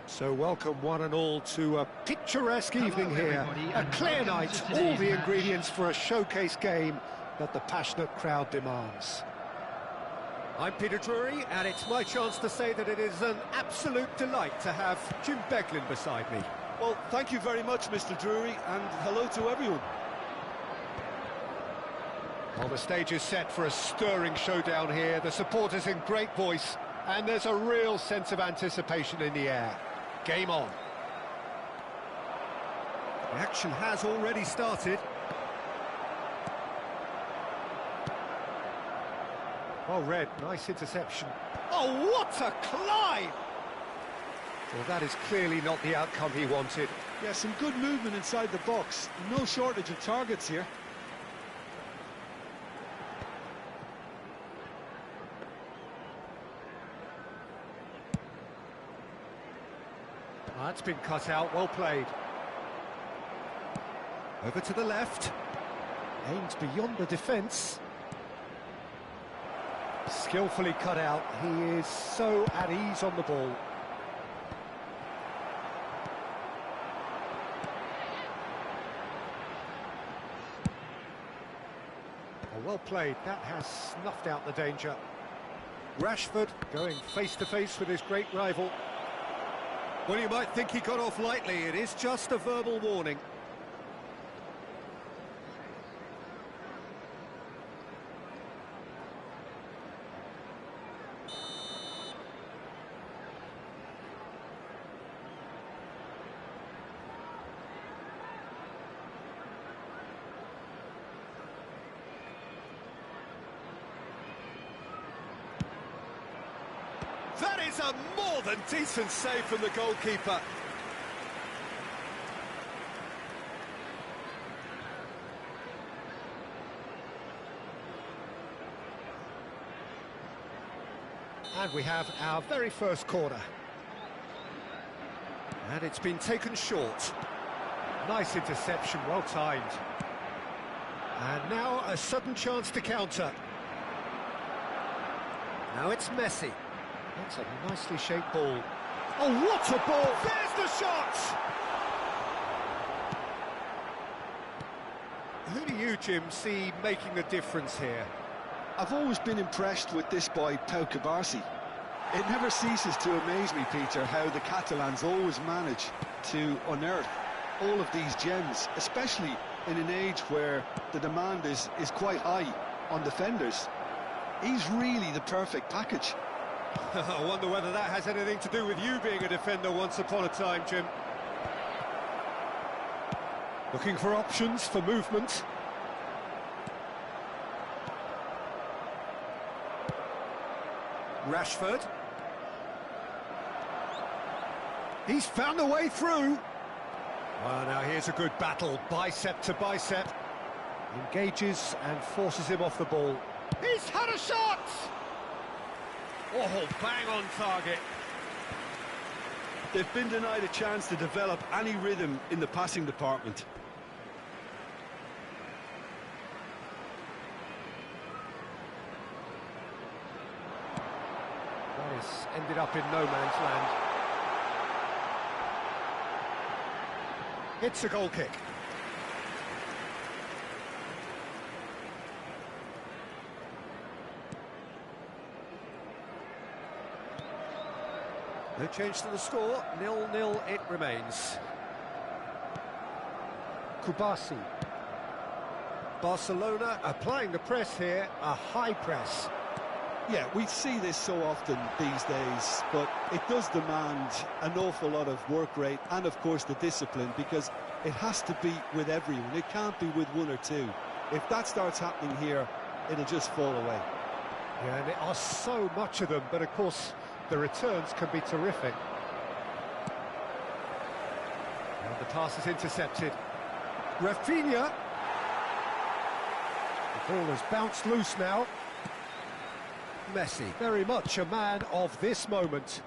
So welcome one and all to a picturesque evening here. A clear night, all the ingredients for a showcase game that the passionate crowd demands. I'm Peter Drury, and it's my chance to say that it is an absolute delight to have Jim Beglin beside me. Well, thank you very much, Mr. Drury, and hello to everyone. Well, the stage is set for a stirring showdown here. The supporters in great voice, and there's a real sense of anticipation in the air. Game on. The action has already started. Well read, nice interception. Oh, what a climb! Well, that is clearly not the outcome he wanted. Yeah, some good movement inside the box. No shortage of targets here. That's been cut out, well played. Over to the left. Aimed beyond the defence. Skillfully cut out. He is so at ease on the ball. Oh, well played. That has snuffed out the danger. Rashford going face-to-face with his great rival. Well, you might think he got off lightly. It is just a verbal warning. That is a more than decent save from the goalkeeper. And we have our very first corner. And it's been taken short. Nice interception, well timed. And now a sudden chance to counter. Now it's Messi. That's a nicely shaped ball. Oh, what a ball! There's the shot! Who do you, Jim, see making the difference here? I've always been impressed with this boy, Pau Cubarsí. It never ceases to amaze me, Peter, how the Catalans always manage to unearth all of these gems, especially in an age where the demand is quite high on defenders. He's really the perfect package. I wonder whether that has anything to do with you being a defender once upon a time, Jim. Looking for options for movement. Rashford. He's found a way through. Well, now here's a good battle, bicep to bicep. Engages and forces him off the ball. He's had a shot! Oh, bang on target. They've been denied a chance to develop any rhythm in the passing department. That has ended up in no man's land. It's a goal kick. No change to the score, 0-0 it remains. Cubarsí. Barcelona applying the press here, a high press. Yeah, we see this so often these days, but it does demand an awful lot of work rate and, of course, the discipline, because it has to be with everyone. It can't be with one or two. If that starts happening here, it'll just fall away. Yeah, and there are so much of them, but of course the returns can be terrific. And the pass is intercepted. Rafinha. The ball has bounced loose now. Messi, very much a man of this moment.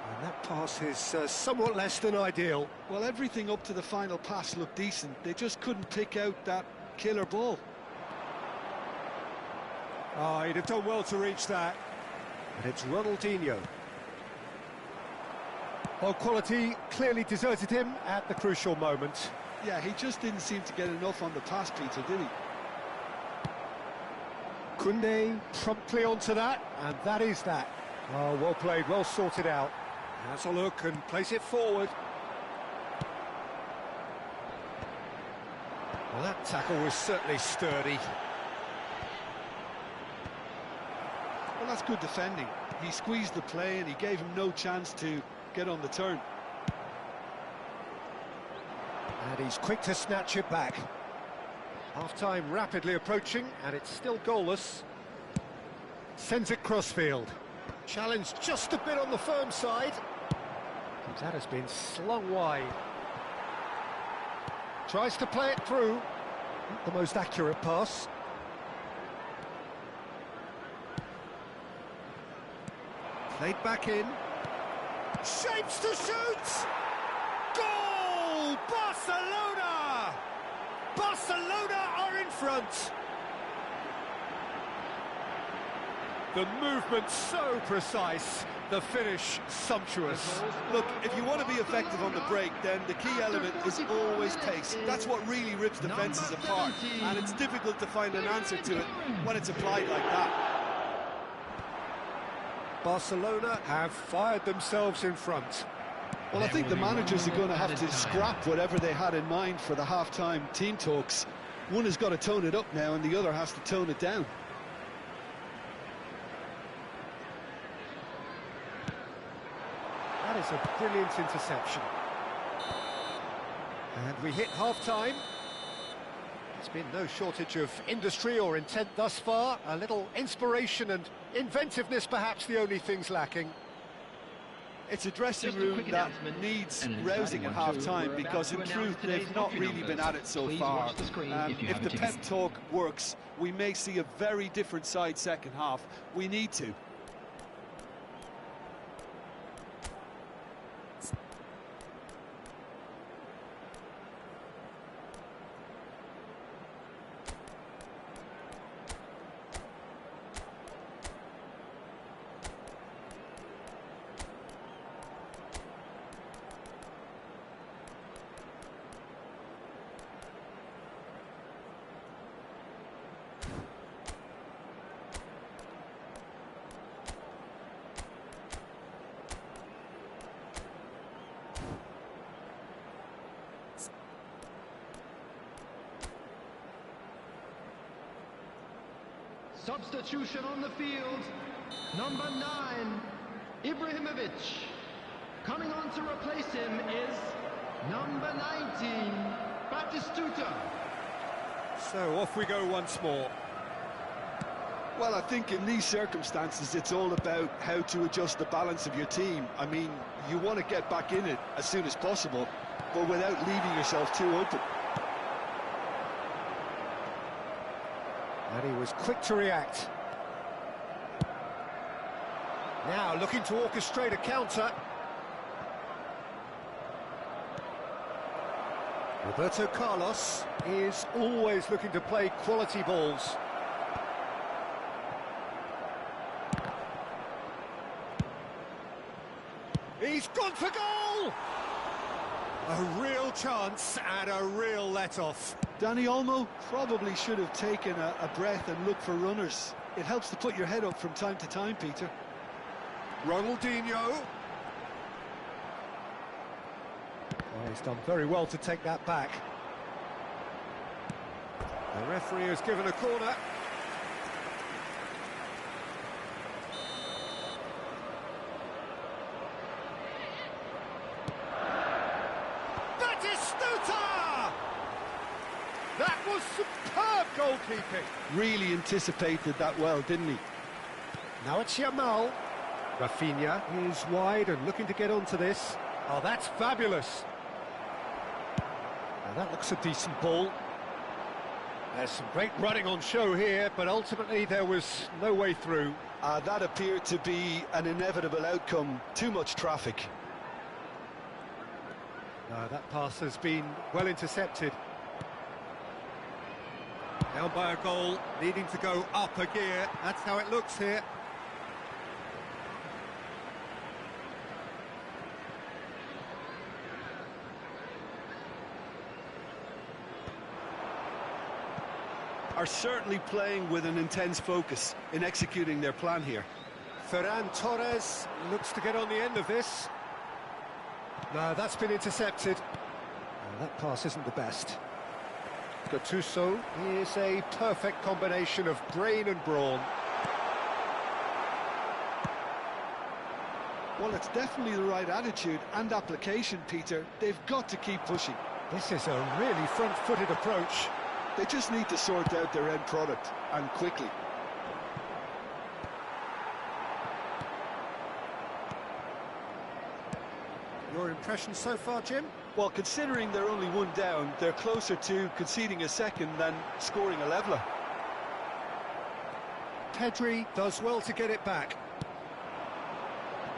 And that pass is somewhat less than ideal. Well, everything up to the final pass looked decent. They just couldn't pick out that killer ball. Oh, he'd have done well to reach that. And it's Ronaldinho. Well, quality clearly deserted him at the crucial moment. Yeah, he just didn't seem to get enough on the pass, Peter, did he? Koundé promptly onto that, and that is that. Oh, well played, well sorted out. Has a look and place it forward. Well, that tackle was certainly sturdy. Well, that's good defending. He squeezed the play and he gave him no chance to get on the turn. And he's quick to snatch it back. Half-time rapidly approaching, and it's still goalless. Sends it crossfield. Challenge just a bit on the firm side. That has been slung wide. Tries to play it through. Not the most accurate pass. Played back in. Shapes to shoot! Goal! Barcelona! Barcelona are in front. The movement so precise, the finish sumptuous. Look, if you want to be effective on the break, then the key element is always pace. That's what really rips defences apart, and it's difficult to find an answer to it when it's applied like that. Barcelona have fired themselves in front. Well, I think the managers are going to have to scrap whatever they had in mind for the half-time team talks. One has got to tone it up now, and the other has to tone it down. That is a brilliant interception. And we hit half-time. There's been no shortage of industry or intent thus far. A little inspiration and inventiveness, perhaps the only things lacking. It's a dressing room that needs rousing at half-time, because in truth they've not really been at it so far. If the pep talk works, we may see a very different side second half. We need to. Substitution on the field, number 9, Ibrahimovic. Coming on to replace him is number 19, Batistuta. So off we go once more. Well, I think in these circumstances it's all about how to adjust the balance of your team. I mean, you want to get back in it as soon as possible, but without leaving yourself too open. And he was quick to react. Now looking to orchestrate a counter. Roberto Carlos is always looking to play quality balls. He's gone for goal! A real chance and a real let-off. Dani Olmo probably should have taken a breath and looked for runners. It helps to put your head up from time to time, Peter. Ronaldinho. Oh, he's done very well to take that back. The referee has given a corner. That was superb goalkeeping. Really anticipated that well, didn't he? Now it's Yamal. Rafinha is wide and looking to get onto this. Oh, that's fabulous. Now that looks a decent ball. There's some great running on show here, but ultimately there was no way through. That appeared to be an inevitable outcome. Too much traffic. No, that pass has been well intercepted. Down by a goal, needing to go up a gear. That's how it looks here. are certainly playing with an intense focus in executing their plan here. Ferran Torres looks to get on the end of this. No, that's been intercepted. No, that pass isn't the best. Gattuso is a perfect combination of brain and brawn. Well, it's definitely the right attitude and application, Peter. They've got to keep pushing. This is a really front-footed approach. They just need to sort out their end product, and quickly. Your impression so far, Jim? Well, considering they're only one down, they're closer to conceding a second than scoring a leveller. Pedri does well to get it back.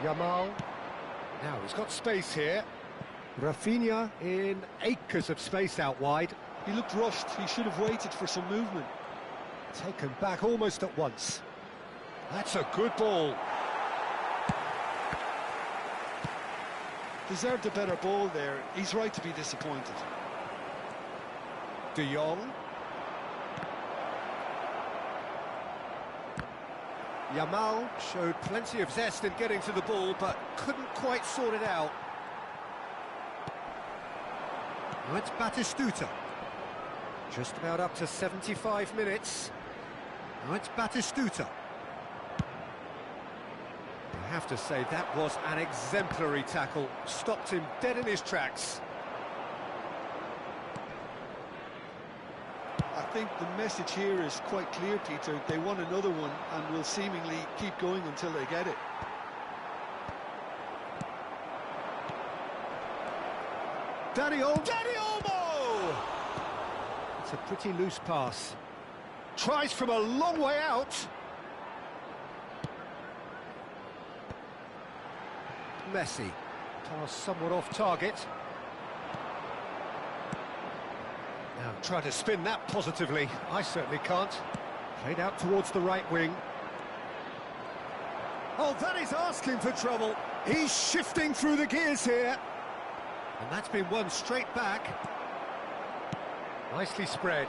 Yamal. Now he's got space here. Rafinha in acres of space out wide. He looked rushed. He should have waited for some movement. Taken back almost at once. That's a good ball. Deserved a better ball there. He's right to be disappointed. De Jong. Yamal showed plenty of zest in getting to the ball, but couldn't quite sort it out. Now it's Batistuta. Just about up to 75 minutes. Now it's Batistuta. I have to say, that was an exemplary tackle. Stopped him dead in his tracks. I think the message here is quite clear, Peter. They want another one and will seemingly keep going until they get it. Dani Olmo! It's a pretty loose pass. Tries from a long way out. Messi. Pass somewhat off target. Now try to spin that positively. I certainly can't. Played out towards the right wing. Oh, that is asking for trouble. He's shifting through the gears here. And that's been won straight back. Nicely spread.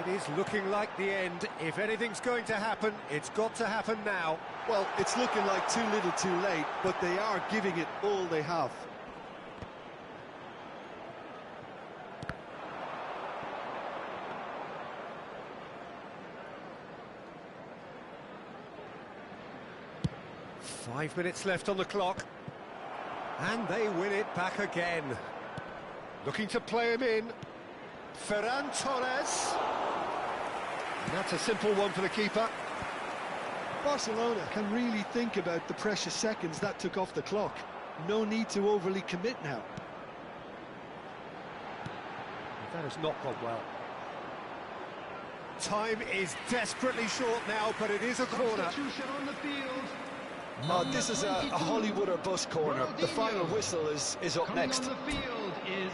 It is looking like the end. If anything's going to happen, it's got to happen now. Well, it's looking like too little too late, but they are giving it all they have. Five minutes left on the clock. And they win it back again. Looking to play him in. Ferran Torres. And that's a simple one for the keeper. Barcelona can really think about the precious seconds that took off the clock. No need to overly commit now. That has not gone well. Time is desperately short now, but it is a corner. Substitution on the field. This is a Hollywood or bust corner. The final whistle is up next. Coming on the field is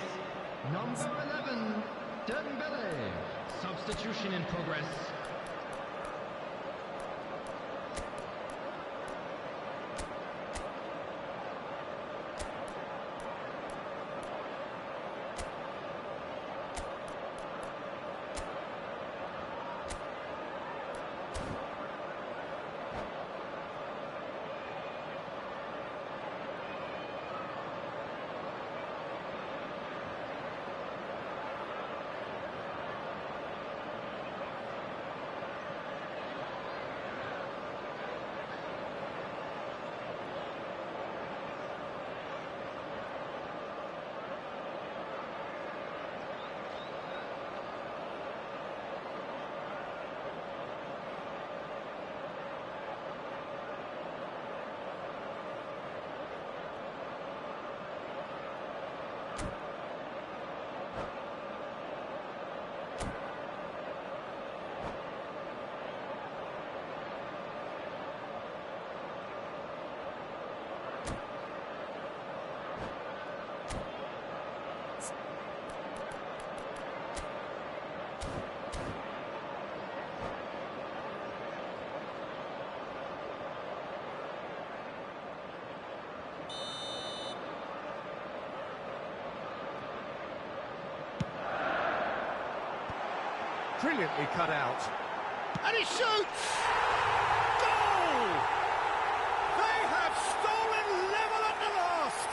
number 11, Dembele. Substitution in progress. brilliantly cut out. And he shoots! Goal! They have stolen level at the last!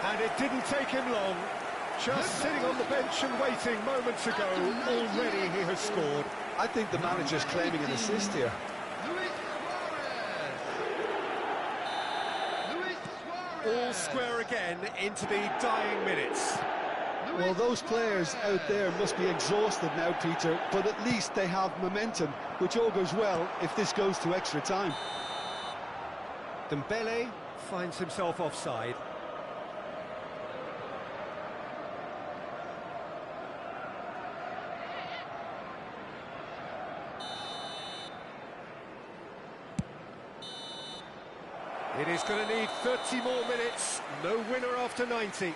And it didn't take him long. Just sitting on the bench and waiting moments ago, already he has scored. I think the manager's claiming an assist here. All square again into the dying minutes. Well, those players out there must be exhausted now, Peter, but at least they have momentum, which all goes well if this goes to extra time. Dembele finds himself offside. It is going to need 30 more minutes. No winner after 90.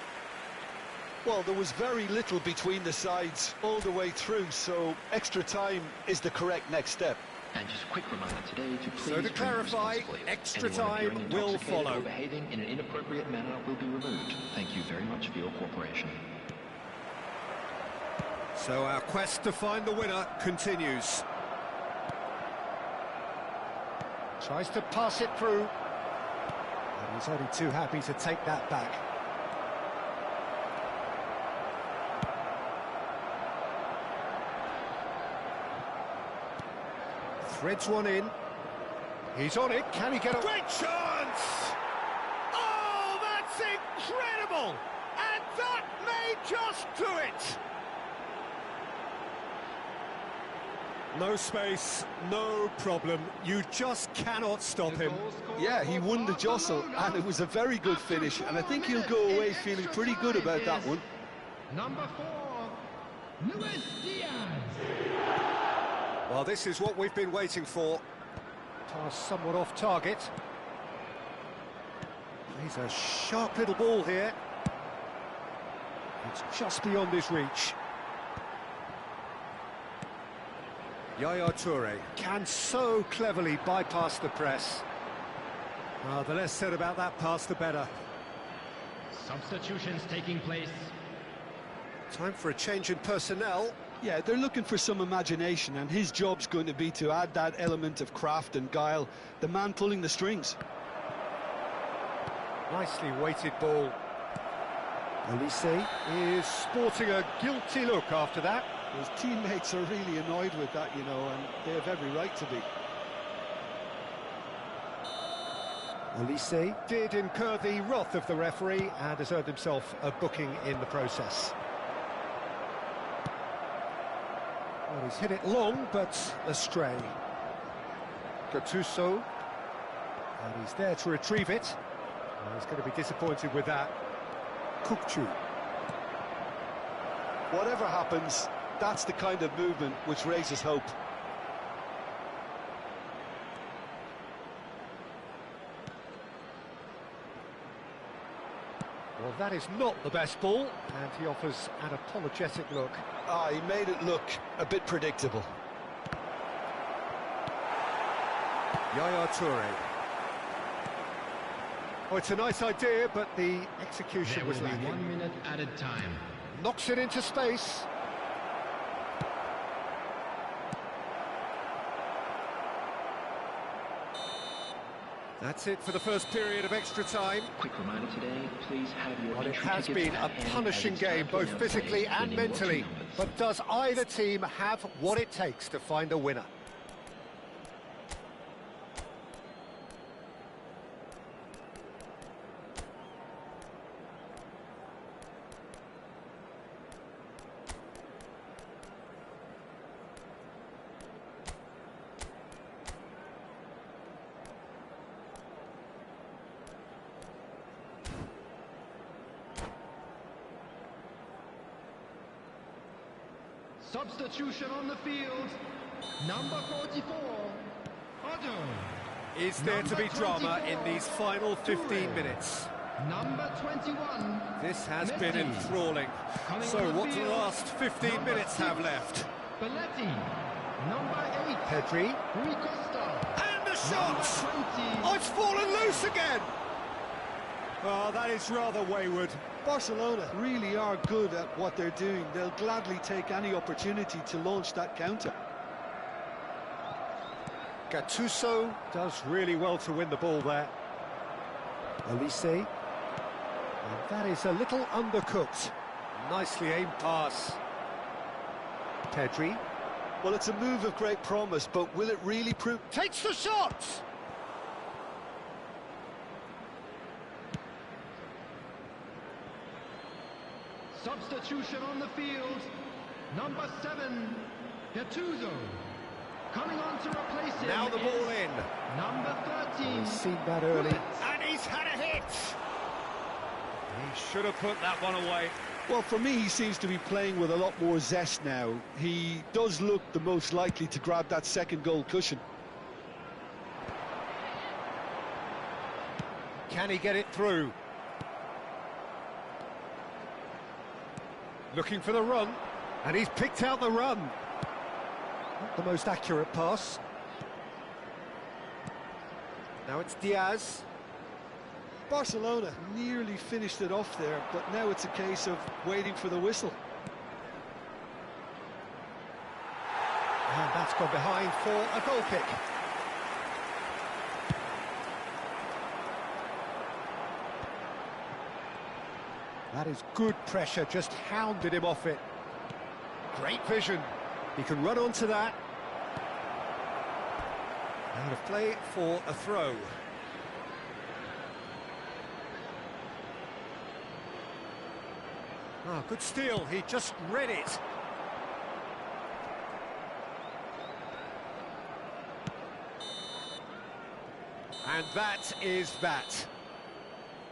Well, there was very little between the sides all the way through, so extra time is the correct next step. And just a quick reminder today to please So to clarify, extra time will follow. Or behaving in an inappropriate manner will be removed. Thank you very much for your cooperation. So our quest to find the winner continues. Tries to pass it through. And he's only too happy to take that back. Threads one in. He's on it. Can he get a great chance? Oh, that's incredible! And that may just do it. No space, no problem. You just cannot stop him. Yeah, he won the jostle, and it was a very good finish, and I think he'll go away feeling pretty good about that one. Number 4, Luis Diaz. Well, this is what we've been waiting for. Pass somewhat off target. He's a sharp little ball here. It's just beyond his reach. Yaya Toure can so cleverly bypass the press. The less said about that pass, the better. Substitutions taking place. Time for a change in personnel. Yeah, they're looking for some imagination, and his job's going to be to add that element of craft and guile, the man pulling the strings. Nicely weighted ball. Olise is sporting a guilty look after that. His teammates are really annoyed with that, you know, and they have every right to be. Olise did incur the wrath of the referee and has earned himself a booking in the process. Well, he's hit it long, but astray. Gattuso, and he's there to retrieve it. Well, he's going to be disappointed with that. Kukçu. Whatever happens, that's the kind of movement which raises hope. Well, that is not the best ball, and he offers an apologetic look. He made it look a bit predictable. Yaya Toure. Oh, it's a nice idea, but the execution There was will be lacking. 1 minute added time. Knocks it into space. That's it for the first period of extra time. Quick reminder today, please have your Well, it entry has tickets been a at hand punishing as it's time game, for both our physically players and winning watching mentally. numbers. But does either team have what it takes to find a winner? Substitution on the field. Number 44, Otto. Is there to be drama in these final 15 minutes? Number 21. This has been Messi. enthralling. Coming So on the what do the field, last 15 number minutes have 6, left? Belletti. Number 8, Pedri. Rui Costa. And the shot! Number 20. Oh, it's fallen loose again! Oh, that is rather wayward. Barcelona really are good at what they're doing. They'll gladly take any opportunity to launch that counter. Gattuso does really well to win the ball there. Elise. And that is a little undercooked. Nicely aimed pass. Pedri. Well, it's a move of great promise, but will it really prove... Takes the shot! Substitution on the field. Number 7, Gattuso. Coming on to replace him. Now the ball in. Number 13. He's seen that early. And he's had a hit! He should have put that one away. Well, for me, he seems to be playing with a lot more zest now. He does look the most likely to grab that second goal cushion. Can he get it through? Looking for the run, and he's picked out the run. Not the most accurate pass. Now it's Diaz. Barcelona nearly finished it off there, but now it's a case of waiting for the whistle. And that's gone behind for a goal kick. That is good pressure, just hounded him off it. Great vision. He can run onto that. Out of play for a throw. Ah, good steal, he just read it. And that is that.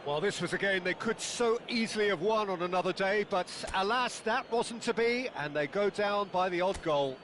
Well, this was a game they could so easily have won on another day, but alas, that wasn't to be, and they go down by the odd goal.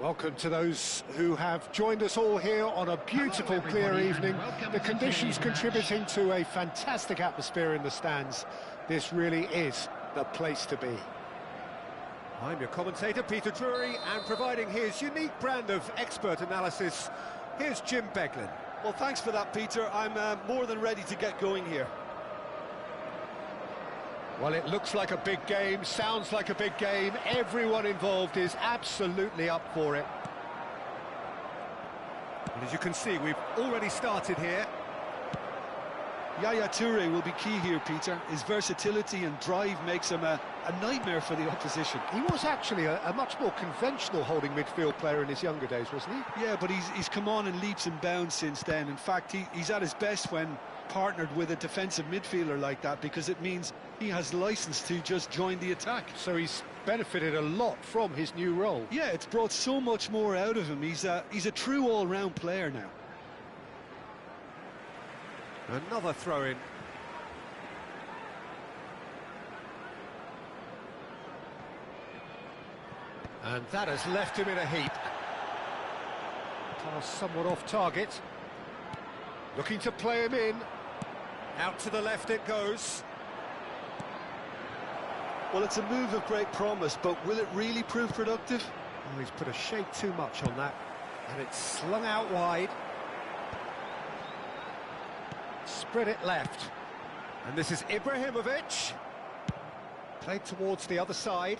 Welcome to those who have joined us all here on a beautiful, clear evening. The conditions contributing to a fantastic atmosphere in the stands. This really is the place to be. I'm your commentator, Peter Drury, and providing his unique brand of expert analysis, here's Jim Beglin. Well, thanks for that, Peter. I'm more than ready to get going here. Well, it looks like a big game, sounds like a big game. Everyone involved is absolutely up for it. And as you can see, we've already started here. Yaya Toure will be key here, Peter. His versatility and drive makes him a nightmare for the opposition. He was actually a much more conventional holding midfield player in his younger days, wasn't he? Yeah, but he's come on in leaps and bounds since then. In fact, he's at his best when partnered with a defensive midfielder like that, because it means he has license to just join the attack. So he's benefited a lot from his new role. Yeah, it's brought so much more out of him. He's a true all-round player now. Another throw-in. And that has left him in a heap. Pass somewhat off target. Looking to play him in. Out to the left it goes. Well, it's a move of great promise, but will it really prove productive? Oh, he's put a shade too much on that. And it's slung out wide. Spread it left. And this is Ibrahimovic. Played towards the other side.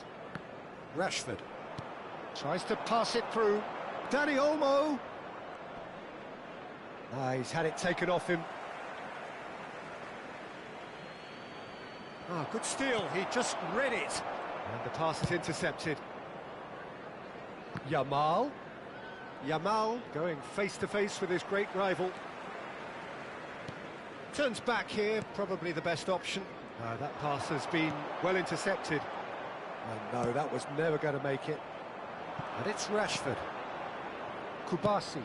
Rashford. Tries to pass it through. Dani Olmo. He's had it taken off him. Good steal. He just read it. And the pass is intercepted. Yamal. Yamal going face-to-face with his great rival. Turns back here, probably the best option. That pass has been well intercepted. And no, that was never going to make it. And it's Rashford. Kubasi.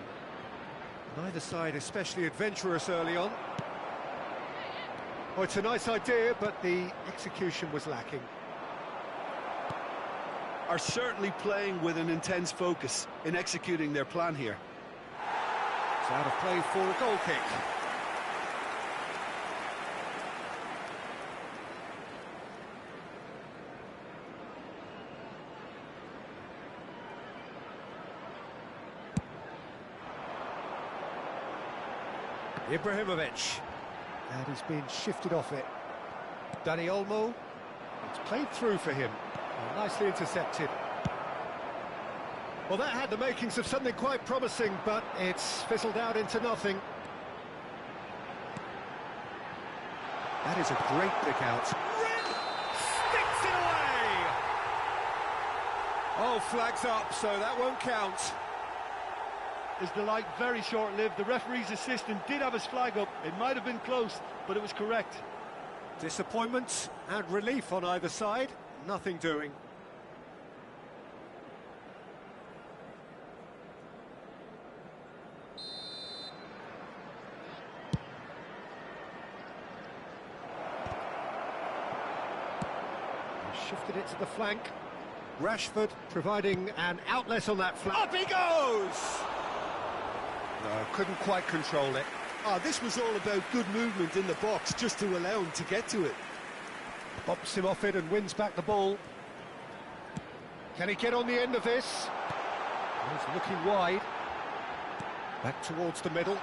Neither side especially adventurous early on. Oh, it's a nice idea, but the execution was lacking. Are certainly playing with an intense focus in executing their plan here. It's out of play for a goal kick. Ibrahimovic. And he's been shifted off it. Dani Olmo. It's played through for him. And nicely intercepted. Well, that had the makings of something quite promising, but it's fizzled out into nothing. That is a great pick out. Sticks it away! Oh, flags up, so that won't count. Is the light very short-lived? The referee's assistant did have his flag up. It might have been close, but it was correct. Disappointment and relief on either side. Nothing doing. Shifted it to the flank. Rashford providing an outlet on that flank. Up he goes! No, couldn't quite control it. This was all about good movement in the box, just to allow him to get to it. Bops him off it and wins back the ball. Can he get on the end of this? He's looking wide. Back towards the middle.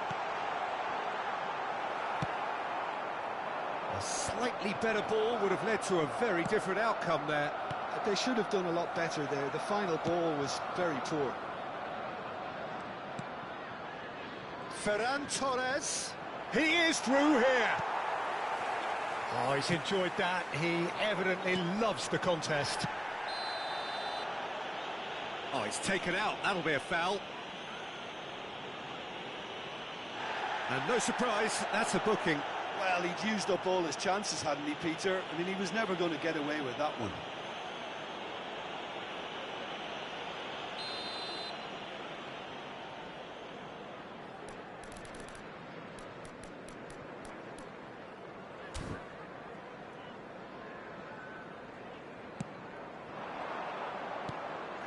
A slightly better ball would have led to a very different outcome there. They should have done a lot better there. The final ball was very poor. Ferran Torres, he is through here. Oh, he's enjoyed that. He evidently loves the contest. Oh, he's taken out. That'll be a foul. And no surprise, that's a booking. Well, he'd used up all his chances, hadn't he, Peter? I mean, he was never going to get away with that one.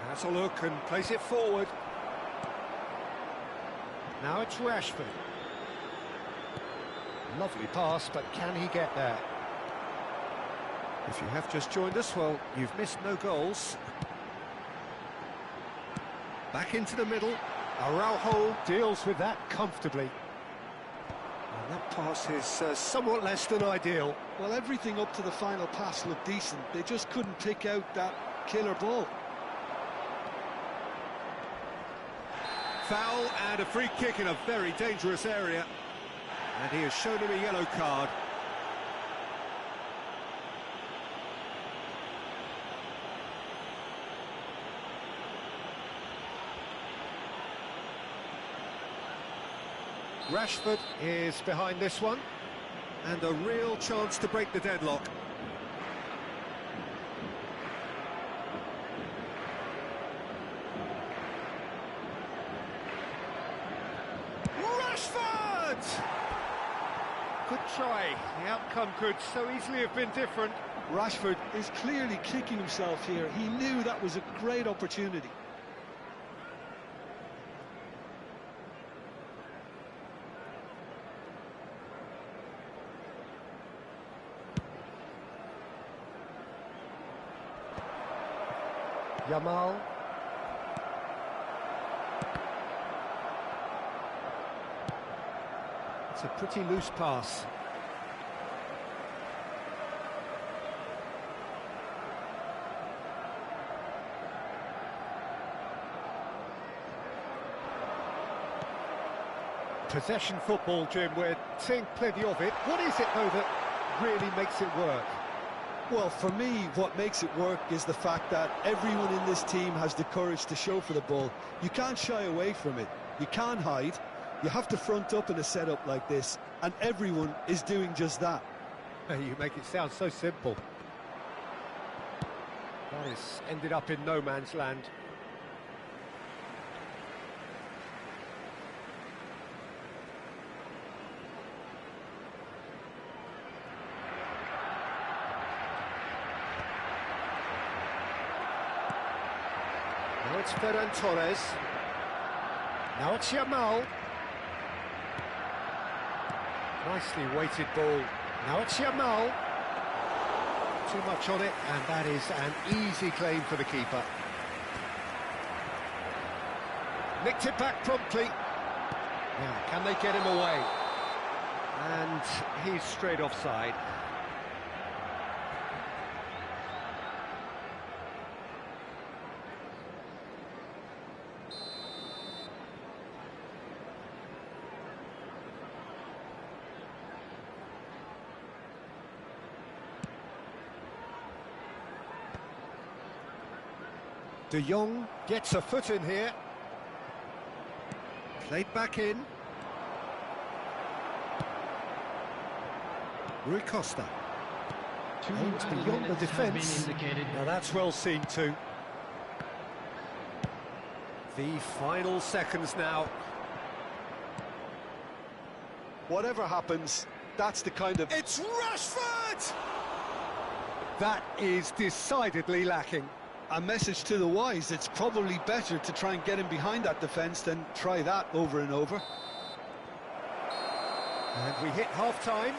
Has a look and plays it forward. Now it's Rashford. Lovely pass, but can he get there? If you have just joined us, well, you've missed no goals. Back into the middle. Araujo deals with that comfortably. And that pass is somewhat less than ideal. Well, everything up to the final pass looked decent. They just couldn't pick out that killer ball. Foul and a free kick in a very dangerous area. And he has shown him a yellow card. Rashford is behind this one, and a real chance to break the deadlock. Rashford! Good try. The outcome could so easily have been different. Rashford is clearly kicking himself here. He knew that was a great opportunity. Yamal. It's a pretty loose pass. Possession football, Jim, we're seeing plenty of it. What is it, though, that really makes it work? Well, for me, what makes it work is the fact that everyone in this team has the courage to show for the ball. You can't shy away from it. You can't hide. You have to front up in a setup like this, and everyone is doing just that. You make it sound so simple. That has ended up in no man's land. Now it's Ferran Torres. Now it's Yamal. Nicely weighted ball. Now it's Yamal. Too much on it, and that is an easy claim for the keeper. Nicked it back promptly. Now, can they get him away? And he's straight offside. De Jong gets a foot in here. Played back in. Rui Costa. Aims beyond the defence. Now that's well seen too. The final seconds now. Whatever happens, that's the kind of... It's Rashford! That is decidedly lacking. A message to the wise, it's probably better to try and get him behind that defence than try that over and over. And we hit half-time.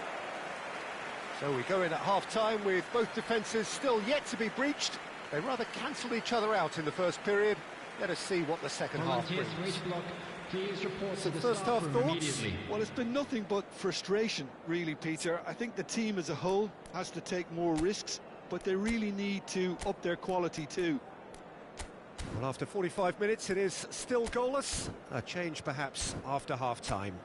So we go in at half-time with both defences still yet to be breached. They rather cancelled each other out in the first period. Let us see what the second half brings. Please report to the First half staff room thoughts? immediately. Well, it's been nothing but frustration, really, Peter. I think the team as a whole has to take more risks, but they really need to up their quality too. Well, after 45 minutes, it is still goalless. A change, perhaps, after half-time.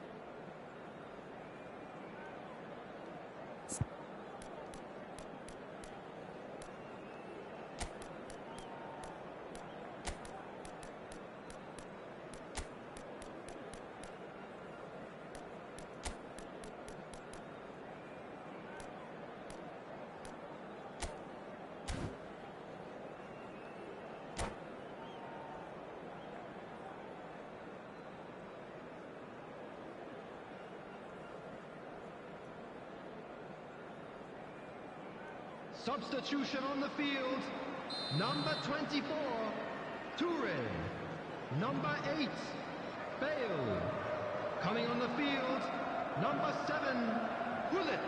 Substitution on the field. Number 24, Toure. Number 8, Bale. Coming on the field, number 7, Gullit.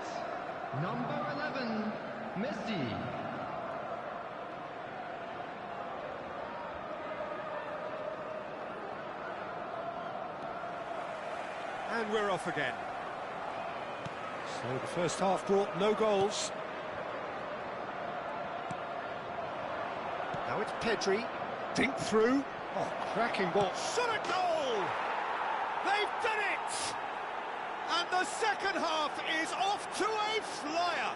Number 11, Messi. And we're off again. So the first half brought no goals. Now it's Pedri. Dink through. Oh, cracking ball. Shot a goal! They've done it! And the second half is off to a flyer.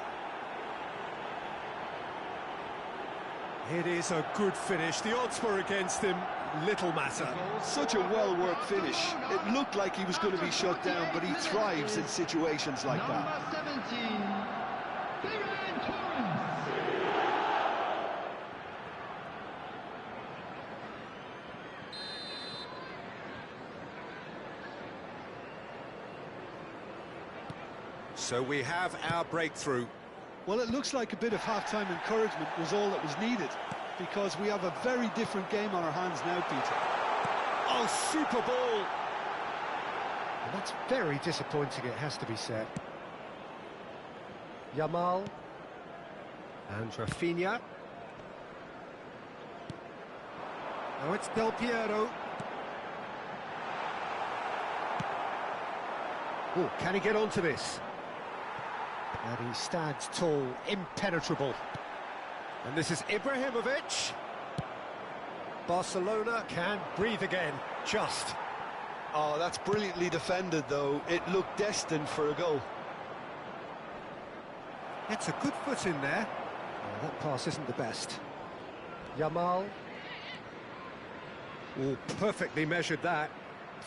It is a good finish. The odds were against him. Little matter. Such a well-worked finish. It looked like he was going to be shut down, but he thrives in situations like that. Number 17, Ferran Torres. So we have our breakthrough. Well, it looks like a bit of half-time encouragement was all that was needed, because we have a very different game on our hands now, Peter. Oh, super ball! And that's very disappointing, it has to be said. Yamal. And Rafinha. Now it's Del Piero. Oh, can he get onto this? And he stands tall, impenetrable. And this is Ibrahimovic. Barcelona can breathe again, just. Oh, that's brilliantly defended, though. It looked destined for a goal. It's a good foot in there. Oh, that pass isn't the best. Yamal. Oh, perfectly measured that.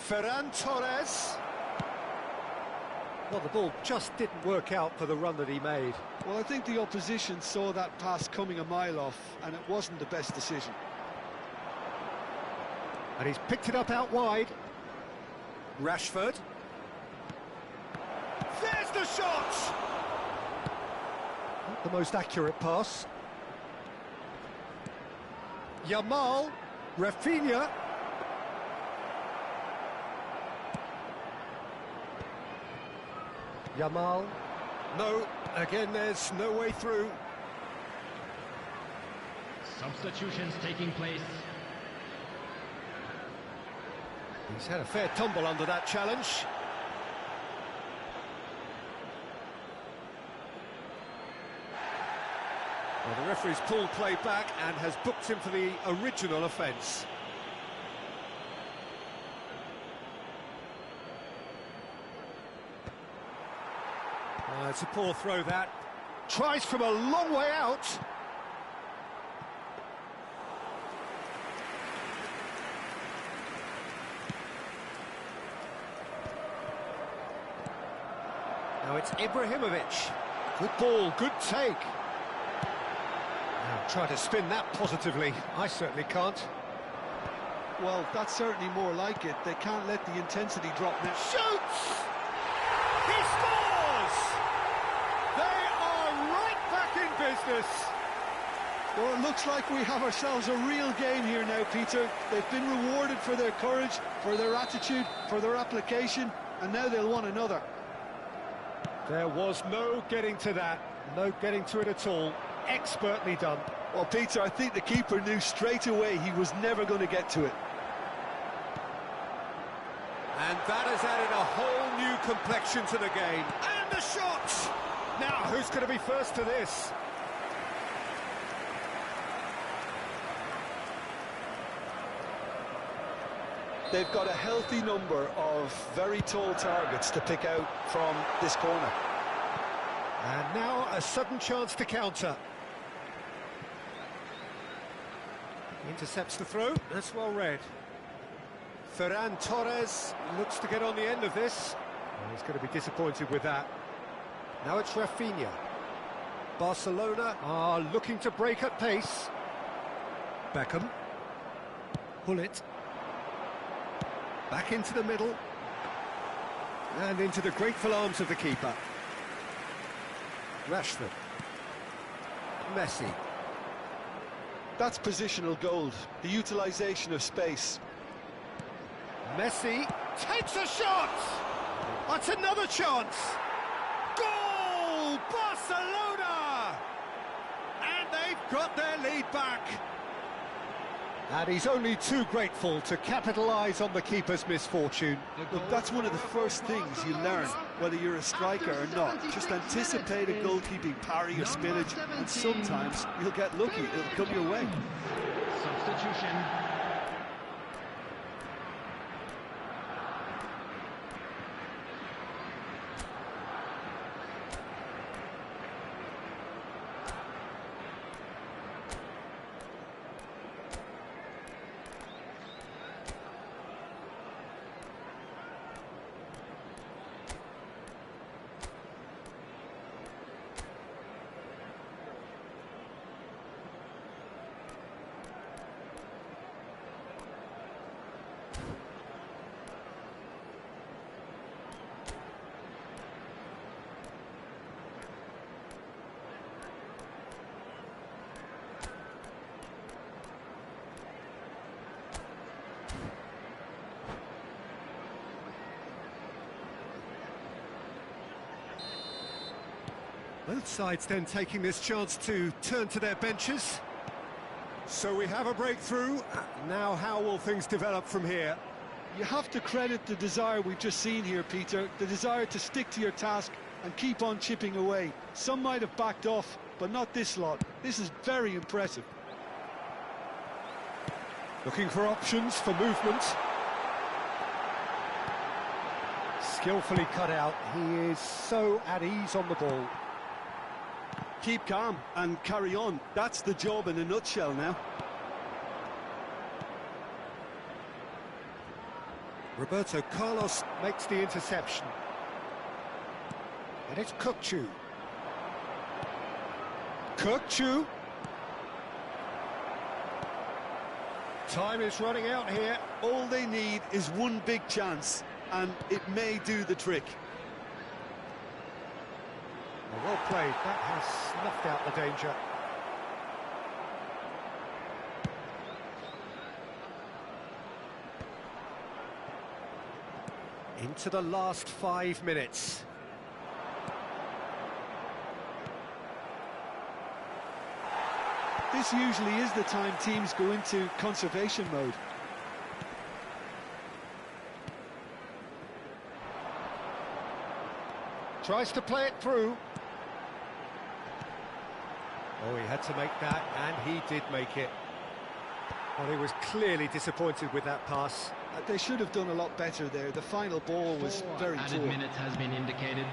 Ferran Torres. Well, the ball just didn't work out for the run that he made. Well, I think the opposition saw that pass coming a mile off, and it wasn't the best decision. And he's picked it up out wide. Rashford. There's the shot! Not the most accurate pass. Yamal. Rafinha. Yamal. No, again there's no way through. Substitutions taking place. He's had a fair tumble under that challenge. Well, the referee's pulled play back and has booked him for the original offence. It's a poor throw, that. Tries from a long way out. Now it's Ibrahimovic. Good ball, good take. Now try to spin that positively. I certainly can't. Well, that's certainly more like it. They can't let the intensity drop now. Shoots! He scores! They are right back in business. Well, it looks like we have ourselves a real game here now, Peter. They've been rewarded for their courage, for their attitude, for their application, and now they'll want another. There was no getting to that, no getting to it at all. Expertly done. Well, Peter, I think the keeper knew straight away he was never going to get to it. And that has added a whole new complexion to the game. And the shot! Now, who's going to be first to this? They've got a healthy number of very tall targets to pick out from this corner. And now a sudden chance to counter. Intercepts the throw, that's well read. Ferran Torres looks to get on the end of this. And he's going to be disappointed with that. Now it's Rafinha. Barcelona are looking to break at pace. Beckham. Gullit. Back into the middle. And into the grateful arms of the keeper. Rashford. Messi. That's positional gold, the utilisation of space. Messi takes a shot! That's another chance! Goal! Barcelona! And they've got their lead back. And he's only too grateful to capitalise on the keeper's misfortune. Look, that's one of the first things you learn, whether you're a striker or not. Just anticipate a goalkeeping parry or spillage, and sometimes you'll get lucky, it'll come your way. Substitution. Both sides then taking this chance to turn to their benches. So we have a breakthrough. Now how will things develop from here? You have to credit the desire we've just seen here, Peter, the desire to stick to your task and keep on chipping away. Some might have backed off, but not this lot. This is very impressive. Looking for options for movement. Skillfully cut out. He is so at ease on the ball. Keep calm and carry on. That's the job in a nutshell now. Roberto Carlos makes the interception. And it's Kukçu. Kukçu. Time is running out here. All they need is one big chance, and it may do the trick. Well played, that has snuffed out the danger. Into the last 5 minutes. This usually is the time teams go into conservation mode. Tries to play it through. Oh, he had to make that, and he did make it. Well, he was clearly disappointed with that pass. They should have done a lot better there. The final ball was very poor. Added minutes has been indicated.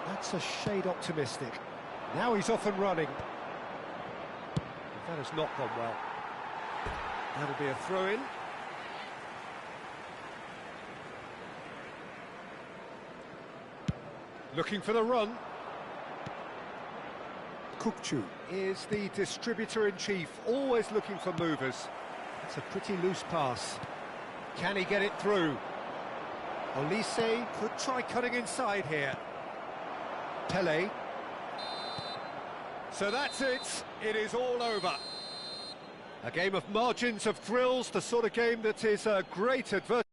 That's a shade optimistic. Now he's off and running. That has not gone well. That'll be a throw-in. Looking for the run. Kukçu is the distributor-in-chief, always looking for movers. It's a pretty loose pass. Can he get it through? Olise could try cutting inside here. Pele. So that's it. It is all over. A game of margins of thrills, the sort of game that is a great adversity.